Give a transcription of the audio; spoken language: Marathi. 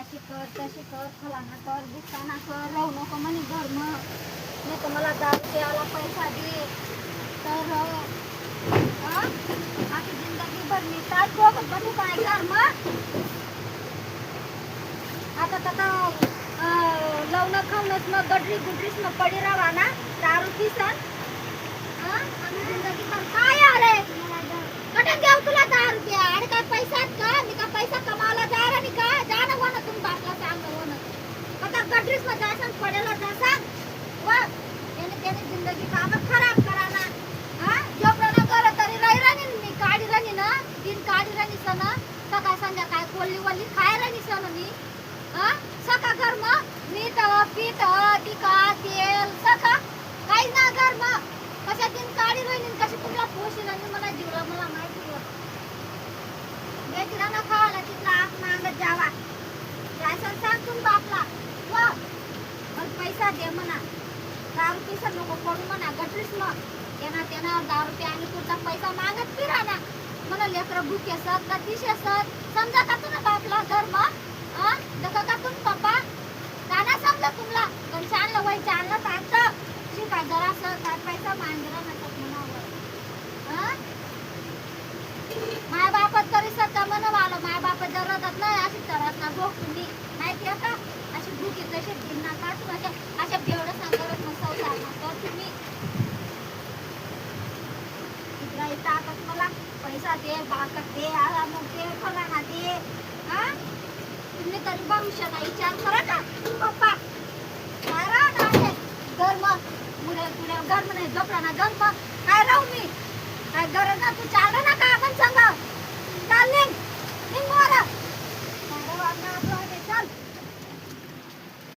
अशी कर तशी कर फलाना कर दिसाना कर राहू नको म्हणे घर मग नाही तर मला दारू द्यायला पैसा दे तर आखी जिंदगी भर मी तास बघत बघू काय कर मग आता तर लवणं खाऊनच मग गडरी गुडरीच मग पडी राहा ना दारू पिसन आम्ही जिंदगी भर काय आले कटन देऊ तुला 10 रुपये आणि काय पैसात का मी का पैसा कमावला जा रे का जा ना वना तुम बापला सांग वना आता गडरीस मध्ये जासन पडेला जा सांग वा त्याने जिंदगी काम खराब करा ना जोपर्यंत कर तरी राहिरानी मी काढी राणी ना दिन काढी राणी सन सकाळ संध्याकाळ कोल्ली वल्ली खाय राणी सन मी सका घर मग मीठ पीठ तिका तेल सका काही ना घर मग कशा दिन काढी राहिली कशी तुला पोषण आणि मला जीवला मला माहिती किराणा खावाला तिथला आत मागत जावा जायचं सांग तुम बापला वा मग पैसा दे म्हणा 10 रुपये नको पडू म्हणा गटरीस मग त्यांना 10 रुपये आणि तुझा पैसा मागत फिरा ना मला लेकरं भूक असत का दिश असत समजा का तुला बापला घर मग दका का तुम पप्पा दाना समजा तुमला पण चांगलं वय चांगलं ताट शिकाय जरासं काय पैसा मांजरा नसत म्हणावं माय बापत तरी सत्ता म्हणवालो माय बाप जरतात नाही अशी तरच ना भोग तुम्ही माहिती आहे का अशी भूकी तशी गिन्ना काढून अशा बेवडं सांगत नसाव सांगणार तुम्ही इकडे येतं आता मला पैसा दे बाकत दे आला मग दे फलाना दे तुम्ही तरी भविष्याचा विचार करा का पप्पा काय राहू ना घर मग मुले तुला घर म्हणे झोपला ना घर मग काय राहू मी काय गरज ना तू चालला ना का आपण सांगा चालले